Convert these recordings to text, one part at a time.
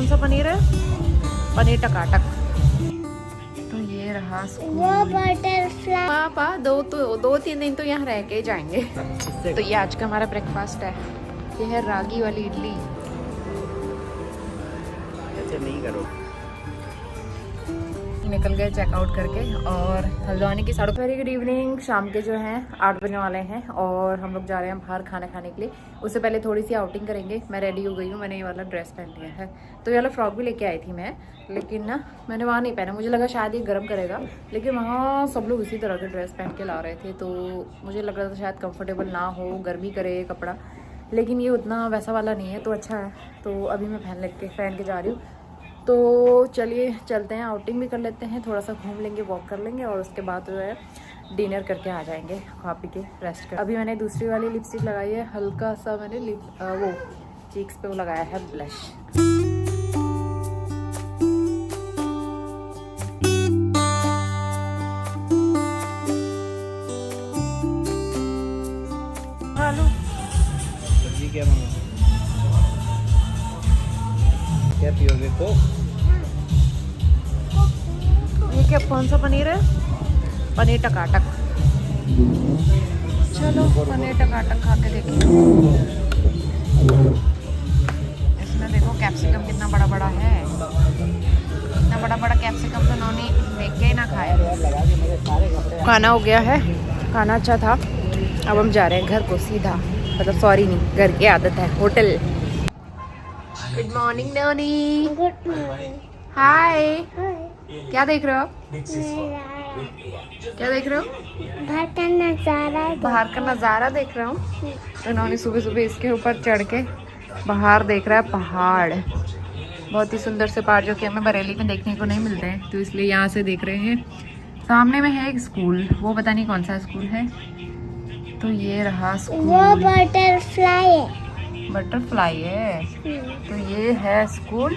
कौन सा पनीर है? पनीर टकाटक। तो ये रहा वो बटरफ्लाई। पापा दो तीन दिन तो यहाँ रह के ही जाएंगे। तो ये आज का हमारा ब्रेकफास्ट है। ये है रागी वाली इडली। ऐसे नहीं करो। निकल गए चेकआउट करके और हल्द्वानी की सड़क। Very good evening. शाम के जो हैं 8 बजने वाले हैं और हम लोग जा रहे हैं बाहर खाना खाने के लिए। उससे पहले थोड़ी सी आउटिंग करेंगे। मैं रेडी हो गई हूँ, मैंने ये वाला ड्रेस पहन लिया है। तो ये वाला फ्रॉक भी लेके आई थी मैं, लेकिन ना मैंने वहाँ नहीं पहना। मुझे लगा शायद ये गर्म करेगा, लेकिन वहाँ सब लोग उसी तरह के ड्रेस पहन के ला रहे थे, तो मुझे लग रहा था शायद कम्फर्टेबल ना हो, गर्मी करे ये कपड़ा। लेकिन ये उतना वैसा वाला नहीं है, तो अच्छा है। तो अभी मैं पहन के जा रही हूँ। तो चलिए चलते हैं, आउटिंग भी कर लेते हैं, थोड़ा सा घूम लेंगे, वॉक कर लेंगे और उसके बाद जो है डिनर करके आ जाएंगे, खा पी के रेस्ट कर। अभी मैंने दूसरी वाली लिपस्टिक लगाई है, हल्का सा मैंने वो चीक्स पे वो लगाया है ब्लश। आलू सब्जी क्या मंगाओ? क्या पियोगे? कोक? ये क्या, कौन सा पनीर है? पनीर टकाटक। चलो पनीर टकाटक खा के देखिए। इसमें देखो कैप्सिकम कितना बड़ा बड़ा है। इतना बड़ा बड़ा कैप्सिकम तो उन्होंने लेके ही ना खाया। खाना हो गया है, खाना अच्छा था। अब हम जा रहे हैं घर को सीधा, मतलब सॉरी नहीं, घर की आदत है, hotel. Good morning Noni. Good morning. Hi. Hi. क्या देख रहे हो आप? क्या देख रहे हो? बाहर का नजारा। बाहर का नज़ारा देख रहा हूँ। तो इन्होंने सुबह सुबह इसके ऊपर चढ़ के बाहर देख रहा है पहाड़। बहुत ही सुंदर से पहाड़ जो कि हमें बरेली में देखने को नहीं मिलते हैं, तो इसलिए यहाँ से देख रहे हैं। सामने में है एक स्कूल, वो पता नहीं कौन सा स्कूल है। तो ये रहा स्कूल। वो बटरफ्लाई है। बटरफ्लाई है। तो ये है स्कूल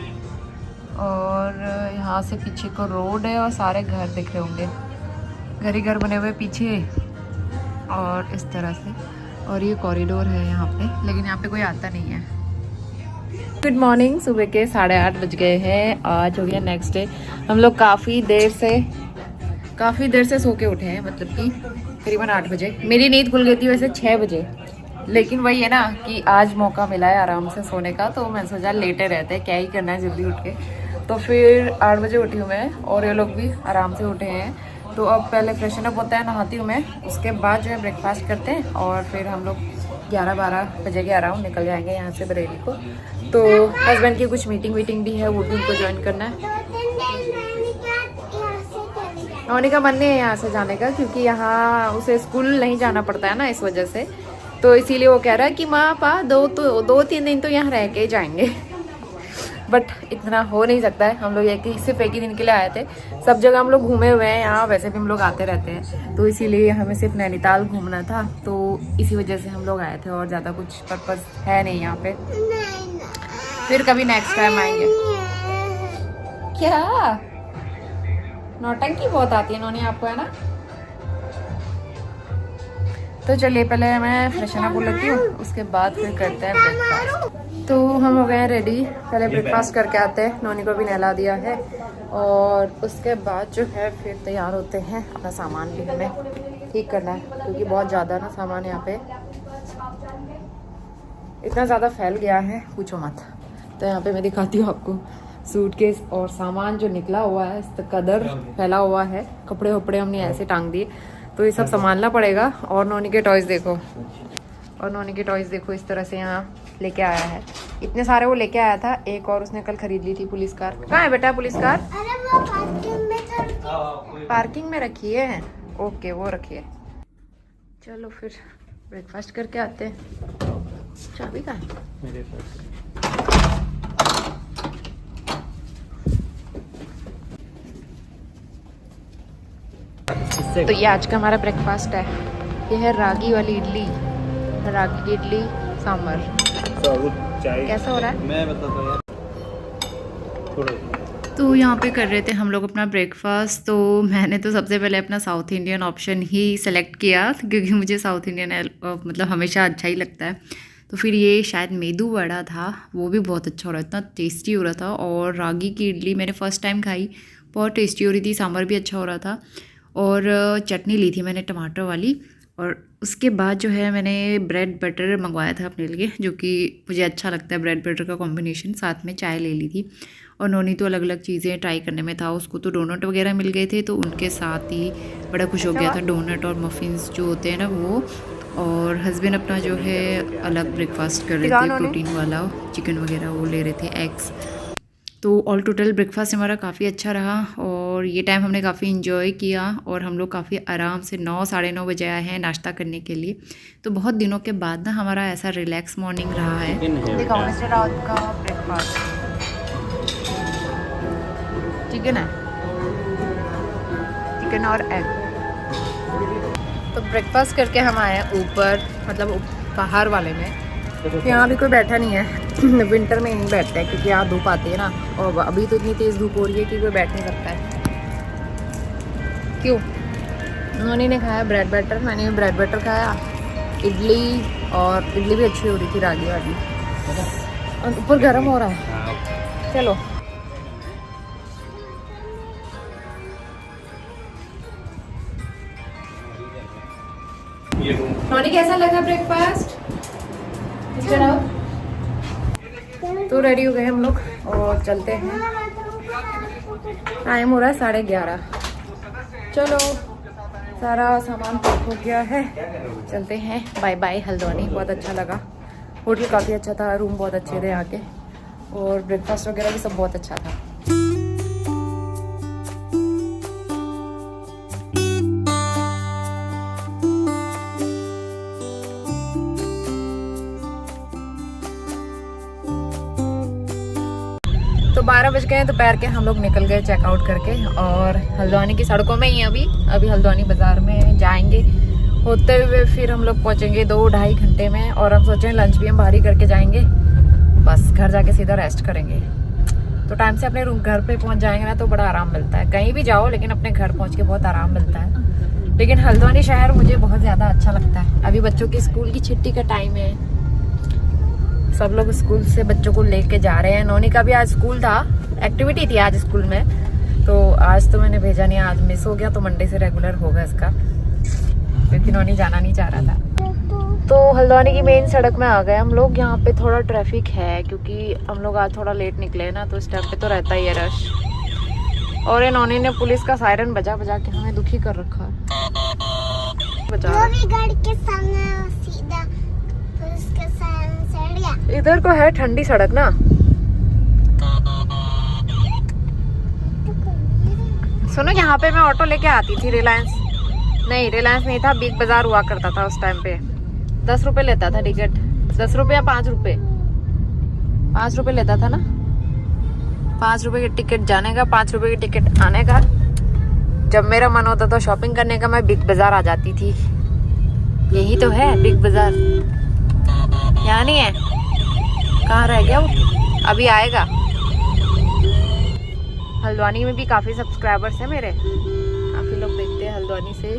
और यहाँ से पीछे को रोड है और सारे घर दिख रहे होंगे, घर ही घर बने हुए पीछे और इस तरह से। और ये कॉरिडोर है यहाँ पे, लेकिन यहाँ पे कोई आता नहीं है। Good morning. सुबह के 8:30 बज गए हैं। आज हो गया नेक्स्ट डे। हम लोग काफ़ी देर से सो के उठे हैं, मतलब कि करीबन 8 बजे। मेरी नींद खुल गई थी वैसे 6 बजे, लेकिन वही है ना कि आज मौका मिला है आराम से सोने का, तो मैं सोचा लेटे रहते, क्या ही करना है जल्दी उठ के। तो फिर 8 बजे उठी हूँ मैं और ये लोग भी आराम से उठे हैं। तो अब पहले फ्रेशन अप होता है, नहाती हूँ मैं, उसके बाद जो है ब्रेकफास्ट करते हैं और फिर हम लोग 11-12 बजे के अराउंड निकल जाएंगे यहाँ से बरेली को। तो हस्बैंड की कुछ मीटिंग भी है, वो भी उनको ज्वाइन करना है। नौनी का मन नहीं है यहाँ से जाने का, क्योंकि यहाँ उसे स्कूल नहीं जाना पड़ता है ना, इस वजह से। तो इसीलिए वो कह रहा है कि माँ पा दो तीन दिन तो यहाँ रह के ही जाएंगे। बट इतना हो नहीं सकता है। हम लोग सिर्फ एक ही दिन के लिए आए थे। सब जगह हम लोग घूमे हुए हैं, यहाँ वैसे भी हम लोग आते रहते हैं, तो इसीलिए हमें सिर्फ नैनीताल घूमना था, तो इसी वजह से हम लोग आए थे और ज़्यादा कुछ पर्पस है नहीं यहाँ पे। फिर कभी नेक्स्ट टाइम आएंगे। क्या नौटंकी बहुत आती है नौनी आपको, है ना? तो चलिए पहले मैं फ्रेशन अप हो लेती हूँ, उसके बाद फिर करते हैं ब्रेकफास्ट। तो हम हो गए हैं रेडी, पहले ब्रेकफास्ट करके आते हैं। नौनी को भी नहला दिया है और उसके बाद जो है फिर तैयार होते हैं। अपना सामान भी हमें ठीक करना है, क्योंकि बहुत ज़्यादा ना सामान यहाँ पे इतना ज़्यादा फैल गया है, पूछो मत। तो यहाँ पे मैं दिखाती हूँ आपको सूटकेस और सामान जो निकला हुआ है, इस कदर फैला हुआ है। कपड़े वपड़े हमने ऐसे टांग दिए, तो ये सब संभालना पड़ेगा। और नौनी के टॉयज़ देखो, इस तरह से यहाँ लेके आया है। इतने सारे वो लेके आया था। एक और उसने कल खरीद ली थी पुलिस कार। कहाँ है बेटा पुलिस कार? अरे वो पार्किंग में रखी है। ओके, वो रखिए। चलो फिर ब्रेकफास्ट करके आते हैं। चाबी कहाँ है? मेरे पास। तो ये आज का हमारा ब्रेकफास्ट है। ये है रागी वाली इडली, रागी की इडली सांभर। कैसा हो रहा है? मैं बताता हूँ यार थोड़ा। तो यहाँ पे कर रहे थे हम लोग अपना ब्रेकफास्ट। तो मैंने तो सबसे पहले अपना साउथ इंडियन ऑप्शन ही सेलेक्ट किया, क्योंकि मुझे साउथ इंडियन मतलब हमेशा अच्छा ही लगता है। तो फिर ये शायद मेदू वड़ा था, वो भी बहुत अच्छा हो रहा था, इतना टेस्टी हो रहा था। और रागी की इडली मैंने फ़र्स्ट टाइम खाई, बहुत टेस्टी हो रही थी। सांभर भी अच्छा हो रहा था। और चटनी ली थी मैंने टमाटर वाली। और उसके बाद जो है मैंने ब्रेड बटर मंगवाया था अपने लिए, जो कि मुझे अच्छा लगता है ब्रेड बटर का कॉम्बिनेशन। साथ में चाय ले ली थी। और नोनी तो अलग अलग चीज़ें ट्राई करने में था, उसको तो डोनट वगैरह मिल गए थे, तो उनके साथ ही बड़ा खुश हो गया था। डोनट और मफ़िन्स जो होते हैं ना वो। और हस्बैंड अपना जो है अलग ब्रेकफास्ट कर रहे थे, प्रोटीन वाला चिकन वगैरह वो ले रहे थे, एग्स। तो ऑल टोटल ब्रेकफास्ट हमारा काफ़ी अच्छा रहा और ये टाइम हमने काफ़ी इन्जॉय किया। और हम लोग काफ़ी आराम से 9 साढ़े 9 बजे आए हैं नाश्ता करने के लिए। तो बहुत दिनों के बाद ना हमारा ऐसा रिलैक्स मॉर्निंग रहा है। रात का ब्रेकफास्ट चिकन है, चिकन और एग। तो ब्रेकफास्ट करके हम आए हैं ऊपर, मतलब बाहर वाले में। यहाँ भी कोई बैठा नहीं है। विंटर में नहीं बैठते हैं क्योंकि यहाँ धूप आती है ना, और अभी तो इतनी तेज़ धूप हो रही है कि कोई बैठ नहीं सकता है। क्यों? उन्होंने ने खाया ब्रेड बटर, मैंने भी ब्रेड बटर खाया, इडली, और इडली भी अच्छी हो रही थी रागी वाली। और ऊपर गर्म हो रहा है। चलो नोनी, कैसा लगा ब्रेकफास्ट? तो रेडी हो गए हम लोग और चलते हैं। टाइम हो रहा है 11:30। चलो सारा सामान पैक हो गया है, चलते हैं। Bye bye Haldwani. बहुत अच्छा लगा, होटल काफ़ी अच्छा था, रूम बहुत अच्छे थे यहाँ के, और ब्रेकफास्ट वगैरह भी सब बहुत अच्छा था। तो 12 बज गए दोपहर के, हम लोग निकल गए चेकआउट करके और हल्द्वानी की सड़कों में ही अभी हल्द्वानी बाज़ार में जाएंगे। होते हुए फिर हम लोग पहुंचेंगे 2-2.5 घंटे में, और हम सोचें लंच भी हम बाहर ही करके जाएंगे, बस घर जाके सीधा रेस्ट करेंगे। तो टाइम से अपने रूम घर पे पहुंच जाएंगे ना तो बड़ा आराम मिलता है। कहीं भी जाओ लेकिन अपने घर पहुँच के बहुत आराम मिलता है। लेकिन हल्द्वानी शहर मुझे बहुत ज़्यादा अच्छा लगता है। अभी बच्चों की स्कूल की छुट्टी का टाइम है, सब लोग स्कूल से बच्चों को लेके जा रहे हैं। नोनी का भी आज स्कूल था, एक्टिविटी थी आज स्कूल में, तो आज तो मैंने भेजा नहीं, आज मिस हो गया, तो मंडे से रेगुलर होगा इसका, क्योंकि नोनी जाना नहीं चाह रहा था। तो हल्द्वानी की मेन सड़क में आ गए हम लोग। यहाँ पे थोड़ा ट्रैफिक है क्योंकि हम लोग आज थोड़ा लेट निकले ना, तो इस टाइम पे तो रहता ही है रश। और ये नोनी ने पुलिस का सायरन बजा बजा के हमें दुखी कर रखा है। इधर को है ठंडी सड़क ना। सुनो, यहाँ पे मैं ऑटो लेके आती थी, रिलायंस नहीं था, बिग बाजार हुआ करता था उस टाइम पे। 10 रुपए लेता था टिकट, 10 रुपए या 5 रुपए, 5 रुपए लेता था ना। 5 रुपए की टिकट जाने का, 5 रुपए की टिकट आने का। जब मेरा मन होता तो शॉपिंग करने का, मैं बिग बाजार आ जाती थी। यही तो है बिग बाजार, यहाँ नहीं है, कहाँ रह गया वो, अभी आएगा। हल्द्वानी में भी काफ़ी सब्सक्राइबर्स हैं मेरे, काफ़ी लोग देखते हैं हल्द्वानी से,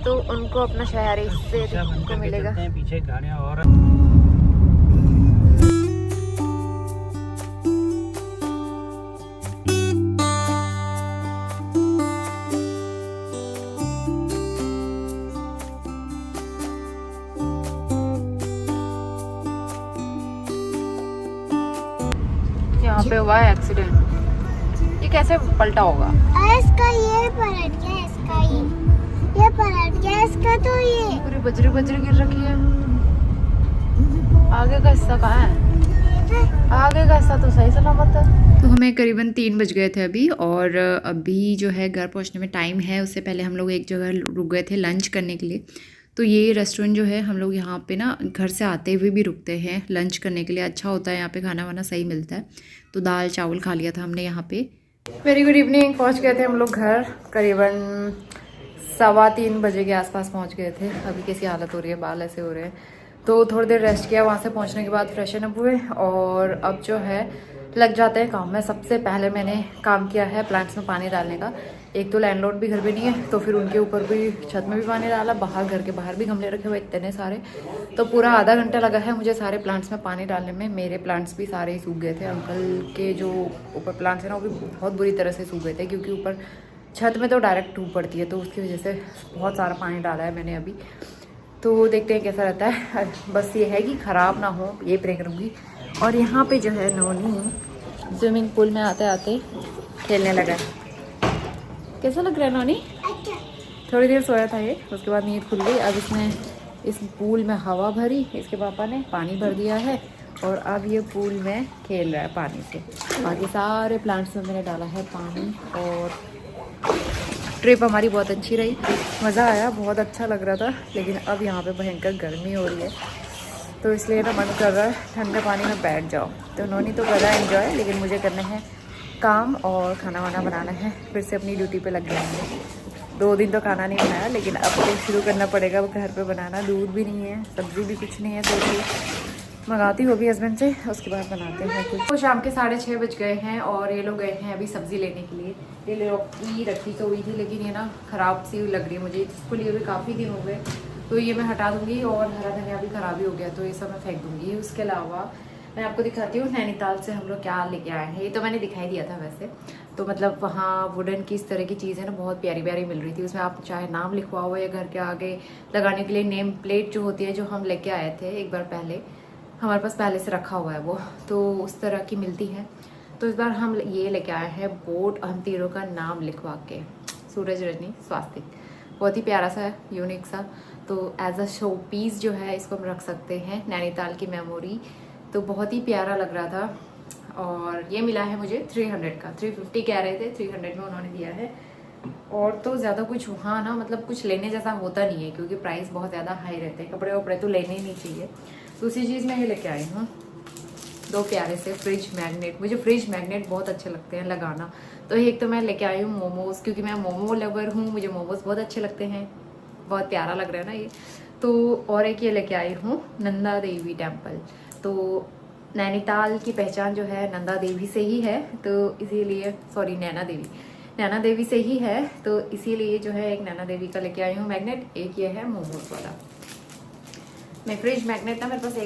तो उनको अपना शहर इससे को मिलेगा। पीछे गाड़ियाँ और यहाँ पे हुआ है एक्सीडेंट। ये कैसे पलटा होगा? इसका ये पलट गया, इसका ये पलट गया, इसका तो ये पूरी बजरी गिर रखी है। आगे का हिस्सा कहाँ है? आगे का हिस्सा तो सही सलामत है। तो हमें करीबन 3 बज गए थे अभी, और अभी जो है घर पहुंचने में टाइम है। उससे पहले हम लोग एक जगह रुक गए थे लंच करने के लिए। तो ये रेस्टोरेंट जो है, हम लोग यहाँ पे ना घर से आते हुए भी रुकते हैं लंच करने के लिए। अच्छा होता है यहाँ पे, खाना वाना सही मिलता है। तो दाल चावल खा लिया था हमने यहाँ पे। Very good evening. पहुँच गए थे हम लोग घर, करीबन 3:15 बजे के आसपास पहुँच गए थे। अभी कैसी हालत हो रही है, बाल ऐसे हो रहे हैं। तो थोड़ी देर रेस्ट किया, वहाँ से पहुँचने के बाद फ्रेशन अप हुए, और अब जो है लग जाते हैं काम में। सबसे पहले मैंने काम किया है प्लांट्स में पानी डालने का। एक तो लैंडलॉर्ड भी घर पे नहीं है, तो फिर उनके ऊपर भी छत में भी पानी डाला, बाहर घर के बाहर भी गमले रखे हुए इतने सारे। तो पूरा आधा घंटा लगा है मुझे सारे प्लांट्स में पानी डालने में। मेरे प्लांट्स भी सारे ही सूख गए थे। अंकल के जो ऊपर प्लांट्स हैं ना, वो भी बहुत बुरी तरह से सूख गए थे, क्योंकि ऊपर छत में तो डायरेक्ट धूप पड़ती है, तो उसकी वजह से बहुत सारा पानी डाला है मैंने अभी। तो देखते हैं कैसा रहता है। बस ये है कि ख़राब ना हो, ये प्रे करूँगी। और यहाँ पे जो है नोनी स्विमिंग पूल में आते आते खेलने लगा है। कैसा लग रहा है नोनी? थोड़ी देर सोया था ये, उसके बाद नींद खुल गई। अब इसने इस पूल में हवा भरी, इसके पापा ने पानी भर दिया है और अब ये पूल में खेल रहा है पानी से। बाकी सारे प्लांट्स में मैंने डाला है पानी। और ट्रिप हमारी बहुत अच्छी रही, मज़ा आया, बहुत अच्छा लग रहा था। लेकिन अब यहाँ पे भयंकर गर्मी हो रही है, तो इसलिए ना मन कर रहा है ठंडे पानी में बैठ जाओ। तो नोनी तो कर रहा है एंजॉय, लेकिन मुझे करना है काम और खाना वाना बनाना है। फिर से अपनी ड्यूटी पे लग जाएंगे। 2 दिन तो खाना नहीं बनाया, लेकिन अब तो शुरू करना पड़ेगा वो घर पे बनाना। दूध भी नहीं है, सब्ज़ी भी कुछ नहीं है, तो फिर मंगाती हूँ अभी हस्बैंड से, उसके बाद बनाते हैं कुछ। तो शाम के 6:30 बज गए हैं और ये लोग गए हैं अभी सब्ज़ी लेने के लिए। ये लौकी रखी तो हुई थी, लेकिन ये ना ख़राब सी लग रही है मुझे। इसको लिए हुए काफ़ी दिन हो गए, तो ये मैं हटा दूँगी। और हरा धनिया भी ख़राब ही हो गया, तो ये सब मैं फेंक दूँगी। उसके अलावा मैं आपको दिखाती हूँ नैनीताल से हम लोग क्या लेके आए हैं। ये तो मैंने दिखाई दिया था वैसे, तो मतलब वहाँ वुडन की इस तरह की चीज़ें ना बहुत प्यारी प्यारी मिल रही थी। उसमें आप चाहे नाम लिखवाओ या घर के आगे लगाने के लिए नेम प्लेट जो होती है, जो हम लेके आए थे एक बार पहले, हमारे पास पहले से रखा हुआ है वो, तो उस तरह की मिलती है। तो इस बार हम ये लेके आए हैं बोट, हम तीनों का नाम लिखवा के, सूरज, रजनी, स्वास्तिक। बहुत ही प्यारा सा है, यूनिक सा। तो एज अ शो पीस जो है इसको हम रख सकते हैं, नैनीताल की मेमोरी। तो बहुत ही प्यारा लग रहा था। और ये मिला है मुझे 300 का, 350 कह रहे थे, 300 में उन्होंने दिया है। और तो ज़्यादा कुछ वहाँ ना मतलब कुछ लेने जैसा होता नहीं है, क्योंकि प्राइस बहुत ज़्यादा हाई रहते हैं। कपड़े वपड़े तो लेने ही नहीं चाहिए। दूसरी चीज़ मैं ये लेके आई हूँ 2 प्यारे से फ्रिज मैग्नेट। मुझे फ्रिज मैग्नेट बहुत अच्छे लगते हैं लगाना। तो एक तो मैं लेके आई हूँ मोमोज़, क्योंकि मैं मोमो लवर हूँ, मुझे मोमोज़ बहुत अच्छे लगते हैं। बहुत प्यारा लग रहा है ना ये। तो और एक ये लेके आई हूँ नंदा देवी टेम्पल। तो नैनीताल की पहचान जो है नंदा देवी से ही है, तो इसीलिए नैना देवी से ही है, तो इसीलिए जो है एक नैना देवी का लेके आई हूँ मैग्नेट। एक ये है मोमोज वाला। मैं फ्रिज मैग्नेट ना मेरे पास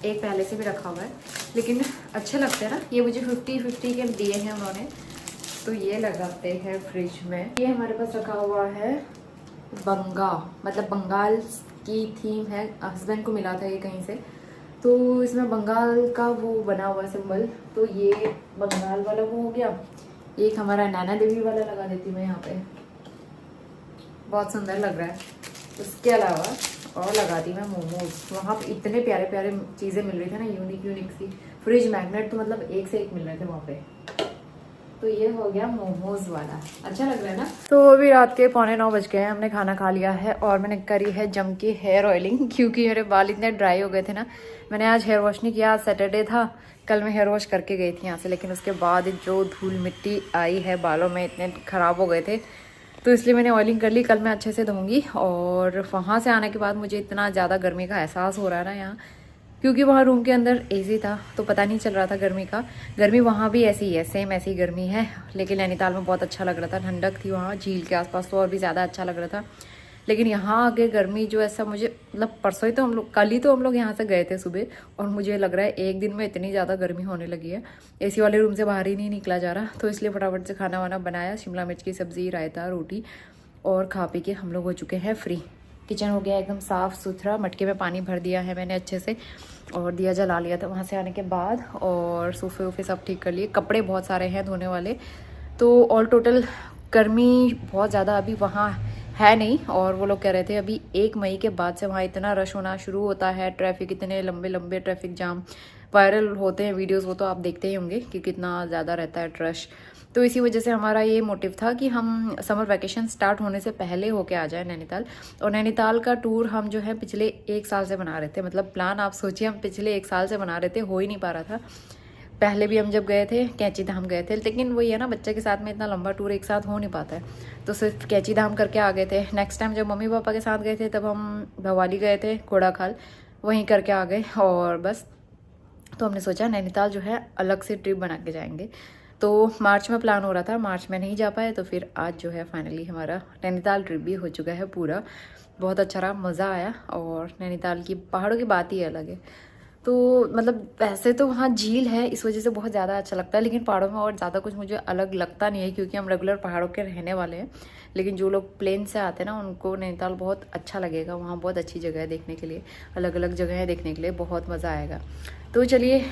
एक पहले से भी रखा हुआ है, लेकिन अच्छे लगते हैं ना। ये मुझे 50-50 के दिए हैं उन्होंने, तो ये लगाते हैं फ्रिज में। ये हमारे पास रखा हुआ है मतलब बंगाल की थीम है, हस्बैंड को मिला था ये कहीं से, तो इसमें बंगाल का वो बना हुआ सिंबल। तो ये बंगाल वाला वो हो गया। एक हमारा नैना देवी वाला लगा देती हूँ मैं यहाँ पे, बहुत सुंदर लग रहा है। उसके अलावा और लगा दी मैं मोमोज। वहाँ पे इतने प्यारे प्यारे चीज़ें मिल रही थी ना, यूनिक सी। फ्रिज मैग्नेट तो मतलब एक से एक मिल रहे थे वहाँ पे। तो ये हो गया मोमोज वाला, अच्छा लग रहा है ना। तो अभी रात के 8:45 बज गए हैं, हमने खाना खा लिया है और मैंने करी है जम की हेयर ऑयलिंग, क्योंकि मेरे बाल इतने ड्राई हो गए थे ना। मैंने आज हेयर वॉश नहीं किया, आज सैटरडे था। कल मैं हेयर वॉश करके गई थी यहाँ से, लेकिन उसके बाद जो धूल मिट्टी आई है बालों में, इतने ख़राब हो गए थे, तो इसलिए मैंने ऑयलिंग कर ली। कल मैं अच्छे से धोऊंगी। और वहाँ से आने के बाद मुझे इतना ज़्यादा गर्मी का एहसास हो रहा है ना यहाँ, क्योंकि वहाँ रूम के अंदर एसी था, तो पता नहीं चल रहा था गर्मी का। गर्मी वहाँ भी ऐसी ही है, सेम ऐसी गर्मी है। लेकिन नैनीताल में बहुत अच्छा लग रहा था, ठंडक थी वहाँ झील के आसपास, तो और भी ज़्यादा अच्छा लग रहा था। लेकिन यहाँ आगे गर्मी जो ऐसा मुझे मतलब परसों ही तो कल ही तो हम लोग यहाँ से गए थे सुबह, और मुझे लग रहा है एक दिन में इतनी ज़्यादा गर्मी होने लगी है, एसी वाले रूम से बाहर ही नहीं निकला जा रहा। तो इसलिए फटाफट से खाना वाना बनाया, शिमला मिर्च की सब्ज़ी, रायता, रोटी, और खा पी के हम लोग हो चुके हैं फ्री। किचन हो गया एकदम साफ़ सुथरा, मटके में पानी भर दिया है मैंने अच्छे से, और दिया जला लिया था वहाँ से आने के बाद। और सोफे वोफे सब ठीक कर लिए, कपड़े बहुत सारे हैं धोने वाले। तो ऑल टोटल गर्मी बहुत ज़्यादा अभी वहाँ है नहीं। और वो लोग कह रहे थे अभी 1 मई के बाद से वहाँ इतना रश होना शुरू होता है, ट्रैफिक, इतने लंबे लंबे ट्रैफिक जाम वायरल होते हैं वीडियोस, वो तो आप देखते ही होंगे कि कितना ज़्यादा रहता है रश। तो इसी वजह से हमारा ये मोटिव था कि हम समर वैकेशन स्टार्ट होने से पहले होके आ जाए नैनीताल। और नैनीताल का टूर हम जो है पिछले 1 साल से बना रहे थे, मतलब प्लान आप सोचिए हम पिछले 1 साल से बना रहे थे, हो ही नहीं पा रहा था। पहले भी हम जब गए थे कैंची धाम गए थे, लेकिन वही है ना, बच्चे के साथ में इतना लंबा टूर एक साथ हो नहीं पाता है, तो सिर्फ कैंची धाम करके आ गए थे। नेक्स्ट टाइम जब मम्मी पापा के साथ गए थे तब हम भवाली गए थे, घोड़ा खाल, वहीं करके आ गए। और बस तो हमने सोचा नैनीताल जो है अलग से ट्रिप बना के जाएंगे। तो मार्च में प्लान हो रहा था, मार्च में नहीं जा पाए, तो फिर आज जो है फाइनली हमारा नैनीताल ट्रिप भी हो चुका है पूरा। बहुत अच्छा रहा, मज़ा आया। और नैनीताल की पहाड़ों की बात ही अलग है। तो मतलब वैसे तो वहाँ झील है, इस वजह से बहुत ज़्यादा अच्छा लगता है, लेकिन पहाड़ों में और ज़्यादा कुछ मुझे अलग लगता नहीं है, क्योंकि हम रेगुलर पहाड़ों के रहने वाले हैं। लेकिन जो लोग प्लेन से आते हैं ना, उनको नैनीताल बहुत अच्छा लगेगा। वहाँ बहुत अच्छी जगह है देखने के लिए, अलग अलग जगह है देखने के लिए, बहुत मज़ा आएगा। तो चलिए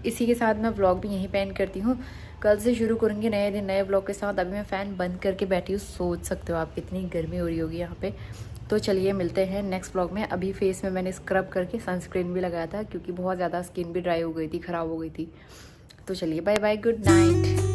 इसी के साथ मैं व्लॉग भी यहीं पे एंड करती हूँ। कल से शुरू करूँगी नए दिन नए व्लॉग के साथ। अभी मैं फ़ैन बंद करके बैठी हूँ, सोच सकते हो आप कितनी गर्मी हो रही होगी यहाँ पे। तो चलिए मिलते हैं नेक्स्ट व्लॉग में। अभी फेस में मैंने स्क्रब करके सनस्क्रीन भी लगाया था, क्योंकि बहुत ज़्यादा स्किन भी ड्राई हो गई थी, ख़राब हो गई थी। तो चलिए बाय बाय, गुड नाइट।